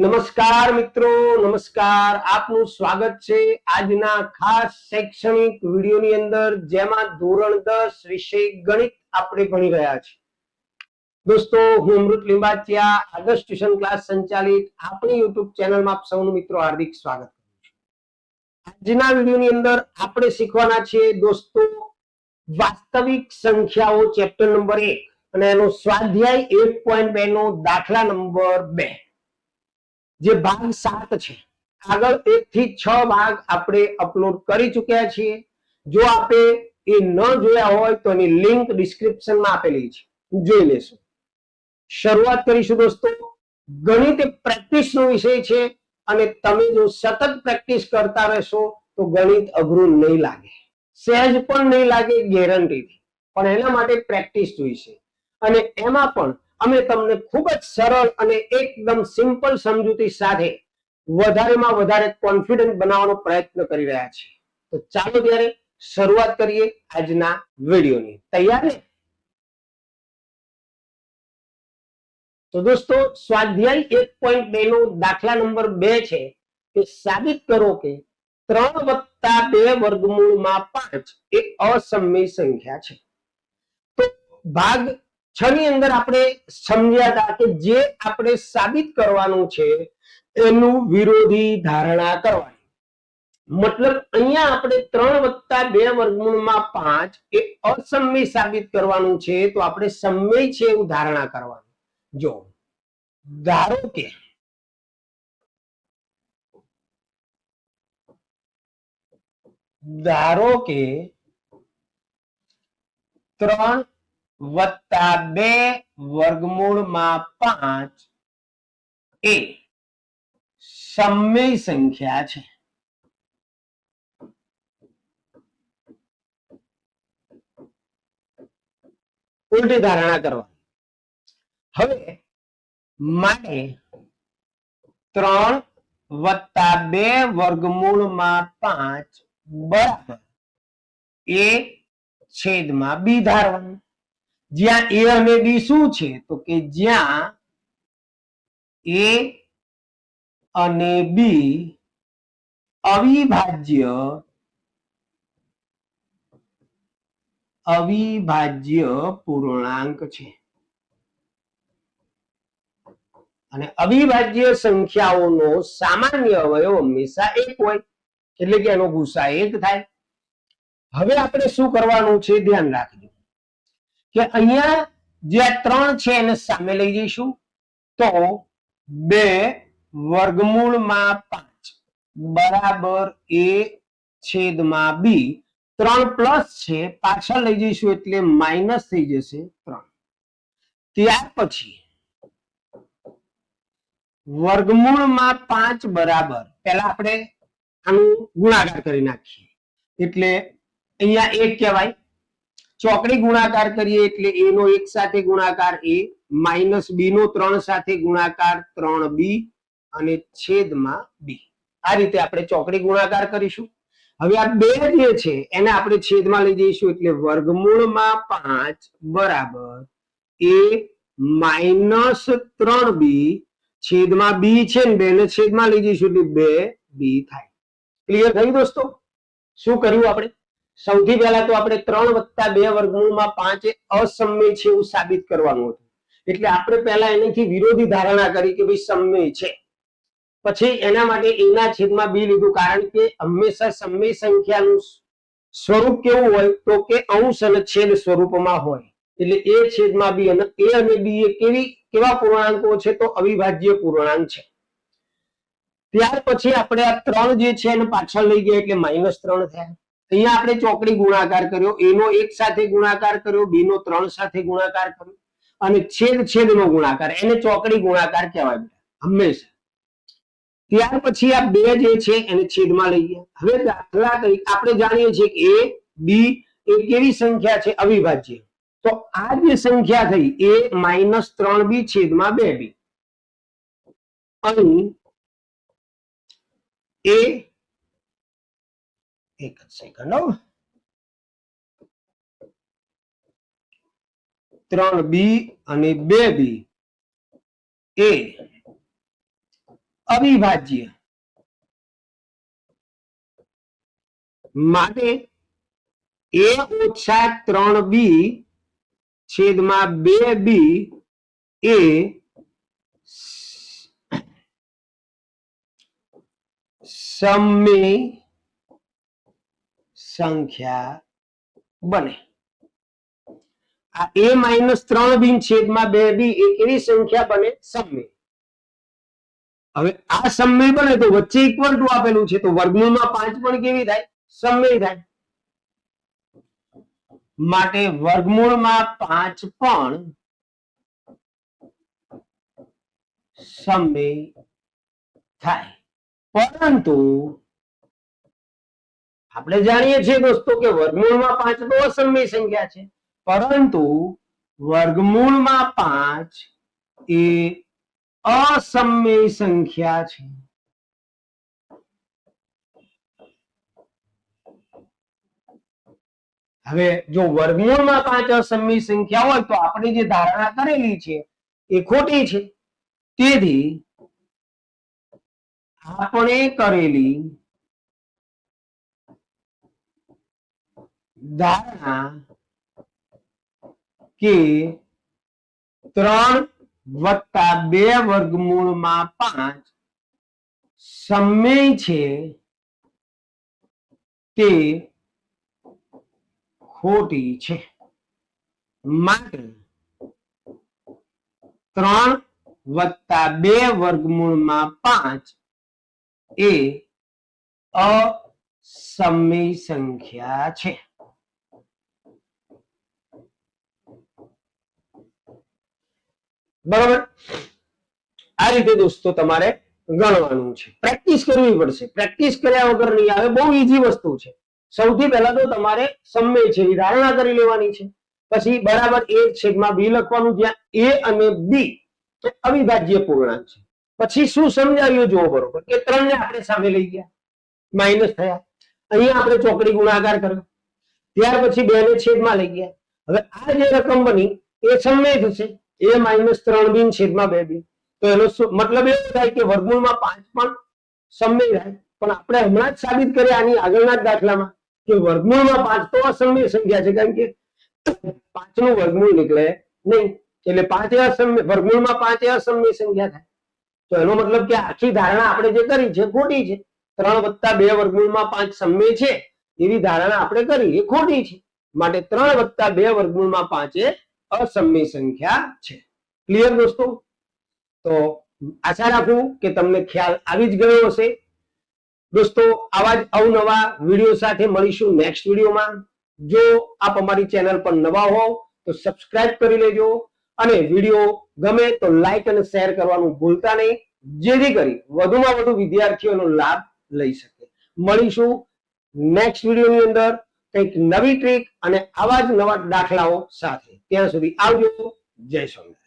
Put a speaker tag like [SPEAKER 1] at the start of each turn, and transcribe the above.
[SPEAKER 1] નમસ્કાર મિત્રો, નમસ્કાર. આપનું સ્વાગત છે આજના ખાસ શૈક્ષણિક વિડીયોની અંદર, જેમાં ધોરણ 10 વિષય ગણિત આપણે ભણી રહ્યા છીએ. દોસ્તો, હું અમૃત લિંબાચિયા, આદર્શ ટ્યુશન ક્લાસ સંચાલિત આપણી યુટ્યુબ ચેનલમાં આપ સૌનું મિત્રો હાર્દિક સ્વાગત કરું છું. આજના વિડીયોની અંદર આપણે શીખવાના છીએ દોસ્તો વાસ્તવિક સંખ્યાઓ ચેપ્ટર નંબર 1 અને એનો સ્વાધ્યાય 1.2 નો દાખલા નંબર 2, જે ભાગ 7 છે. આગળ 1 થી 6 ભાગ આપણે અપલોડ કરી ચૂક્યા છીએ. જો આપે એ ન જોયા હોય તો એની લિંક ડિસ્ક્રિપ્શનમાં આપેલી છે, જોઈ લેશો. શરૂઆત કરીશું દોસ્તો. ગણિત એ પ્રેક્ટિસનો વિષય છે અને તમે જો સતત પ્રેક્ટિસ કરતા રહેશો તો ગણિત અઘરું નહીં લાગે, સહેજ પણ નહીં લાગે, ગેરંટીથી. પણ એના માટે પ્રેક્ટિસ જોઈશે અને એમાં પણ અમે તમને ખૂબ જ સરળ અને એકદમ સિમ્પલ સમજૂતી સાથે વધારેમાં વધારે કોન્ફિડન્ટ બનાવવાનો પ્રયત્ન કરી રહ્યા છીએ. તો ચાલો ત્યારે શરૂઆત કરીએ આજના વિડીયોની. તૈયાર ને? તો દોસ્તો, સ્વાધ્યાય 1.2 નો દાખલા નંબર 2 છે કે સાબિત કરો કે 3 + 2 વર્ગમૂળમાં 5 એ અસમય સંખ્યા છે. તો ભાગ 6 ની અંદર આપણે સમજ્યા હતા કે જે આપણે સાબિત કરવાનું છે એનું વિરોધી ધારણા કરવાની. મતલબ અહીંયા આપણે 3 + 2 વર્ગમૂળમાં 5 એ અસમય સાબિત કરવાનું છે, તો આપણે સમય છે એવું ધારણા કરવાનું. જો ધારો કે 3 + 2 વર્ગમૂળમાં 5 એ સમય સંખ્યા છે. ઉલટી ધારણા કરવા. હવે માટે 3 + 2 વર્ગમૂળમાં 5 બરાબર a/b ધારવાનું. જ્યાં a અને b શું છે? તો કે જ્યાં a અને b અવિભાજ્ય પૂર્ણાંક છે. અને અવિભાજ્ય સંખ્યાઓનો સામાન્ય અવયવ હંમેશા 1 હોય, એટલે કે એનો ગુસા 1 થાય. હવે આપણે શું કરવાનું છે ધ્યાન રાખજો કે અહીંયા જે 3 છે એને સામે લઈ જઈશું, તો 2 વર્ગમૂળમાં 5 બરાબર a/b. 3 પ્લસ છે, પાછળ લઈ જઈશું એટલે માઇનસ થઈ જશે 3. ત્યાર પછી વર્ગમૂળમાં 5 બરાબર, પહેલા આપણે આનું ગુણાકાર કરી નાખીએ એટલે અહીંયા 1 કહેવાય. ચોકડી ગુણાકાર કરીએ એટલે a નો 1 સાથે ગુણાકાર a, માઇનસ b નો 3 સાથે ગુણાકાર 3b અને છેદમાં b. આ રીતે આપણે ચોકડી ગુણાકાર કરીશું. હવે આ 2 જે છે એને આપણે છેદમાં લઈ જઈશું એટલે વર્ગમૂળમાં 5 બરાબર a - 3b છેદમાં b છે ને 2 ને છેદમાં લઈ જઈશું એટલે 2b થાય. ક્લિયર થયું દોસ્તો? શું કર્યું આપણે? સૌથી પહેલા તો આપણે 3 + 2 વર્ગમૂળમાં 5 એ અસમય છે એવું સાબિત કરવાનું હતું. એટલે આપણે પહેલા એનાથી વિરોધી ધારણા કરી કે ભાઈ સમય છે. પછી એના માટે a ના છેદમાં b લીધું, કારણ કે હંમેશા સમય સંખ્યાનું સ્વરૂપ કેવું હોય? તો કે અંશ અને છેદ સ્વરૂપમાં હોય. એટલે a/b અને a અને b એ કેવા પૂર્ણાંકો છે? તો અવિભાજ્ય પૂર્ણાંક છે. ત્યાર પછી આપણે આ 3 જે છે એને પાછળ લઈ ગયા એટલે -3 થયા. અહીંયા આપણે ચોકડી ગુણાકાર કર્યો, a નો 1 સાથે ગુણાકાર કર્યો, b નો 3 સાથે ગુણાકાર કર્યો અને છેદનો ગુણાકાર, એને ચોકડી ગુણાકાર કહેવાય હંમેશા. ત્યાર પછી આ 2 જે છે એને છેદમાં લઈ ગયા. હવે દાખલા તરીકે આપણે જાણીએ છીએ કે a b એ કેવી સંખ્યા છે? અવિભાજ્ય. તો આ જે સંખ્યા થઈ a - 3b છેદમાં 2b, અહીં a, એક સેકન્ડ, 3b અને 2b એ અવિભાજ્ય માટે a ઓછા 3b છેદમાં 2b એ સમય સંખ્યા બને. આ a માઇનસ 3b છેદમાં 2b એ કેવી સંખ્યા બને? સમય. હવે આ સમય બને તો વચ્ચે ઇક્વલ ટુ આપેલું છે તો વર્ગમૂળમાં 5 પણ કેવી થાય? સમય થાય. માટે વર્ગમૂળમાં 5 પણ સમય થાય. પરંતુ આપણે જાણીએ છીએ દોસ્તો કે વર્ગમૂળમાં 5 તો અસમય સંખ્યા છે, પરંતુ વર્ગમૂળમાં 5 એ અસમય સંખ્યા છે. હવે જો વર્ગમૂળમાં 5 અસમય સંખ્યા હોય તો આપણે જે ધારણા કરેલી છે એ ખોટી છે. તેથી આપણે કરેલી ધારણા કે 3 વત્તા 2 વર્ગમૂળમાં 5 સમય છે તે ખોટી છે. માટે 3 વત્તા 2 વર્ગમૂળમાં 5 એ અસમય સંખ્યા છે. બરાબર. આ રીતે દોસ્તો તમારે ગણવાનું છે. પ્રેક્ટિસ કરવી પડશે. પ્રેક્ટિસ કર્યા વગર નહીં આવે. બહુ ઈઝી વસ્તુ છે. સૌથી પહેલા તો તમારે સમય છે એ ધારણા કરી લેવાની છે. પછી બરાબર a છેદમાં b લખવાનું, જ્યાં a અને b અવિભાજ્ય પૂર્ણાંક છે. પછી શું સમજાવ્યું જુઓ બરોબર કે 3 ને આપણે સામે લઈ ગયા, માઇનસ થયા. અહીંયા આપણે ચોકડી ગુણાકાર કર્યો, ત્યાર પછી 2 ને છેદમાં લઈ ગયા. હવે આ જે રકમ બની એ સમય થશે, a માઇનસ 3b છેદમાં 2b. તો એનો મતલબ એવો થાય કે વર્ગમૂળમાં 5 પણ સમય થાય. પણ આપણે હમણાં જ સાબિત કર્યા આની આગળના જ દાખલામાં કે વર્ગમૂળમાં 5 તો અસમય સંખ્યા છે, કારણ કે 5 નું વર્ગમૂળ નીકળે નહીં. એટલે 5 અસમય, વર્ગમૂળમાં 5 અસમય સંખ્યા થાય. તો એનો મતલબ કે આખી ધારણા આપણે જે કરી છે ખોટી છે. 3 વત્તા 2 વર્ગમૂળમાં 5 સમય છે એવી ધારણા આપણે કરી એ ખોટી છે. માટે 3 વત્તા 2 વર્ગમૂળમાં 5 એ અસમય સંખ્યા છે. ક્લિયર દોસ્તો? તો આશા રાખું કે તમને ખ્યાલ આવી જ ગયો હશે. દોસ્તો આવા જ અવનવા વિડીયો સાથે મળીશું નેક્સ્ટ વિડીયોમાં. જો આપ અમારી ચેનલ પર નવા હોવ તો સબસ્ક્રાઇબ કરી લેજો, અને વિડીયો ગમે તો લાઈક અને શેર કરવાનું ભૂલતા નહીં, જેથી કરી વધુમાં વધુ વિદ્યાર્થીઓનો લાભ લઈ શકે. મળીશું નેક્સ્ટ વિડીયોની અંદર કંઈક નવી ટ્રીક અને આવા જ નવા દાખલાઓ સાથે. ત્યાં સુધી આવજો. જય સ્વામિનારાયણ.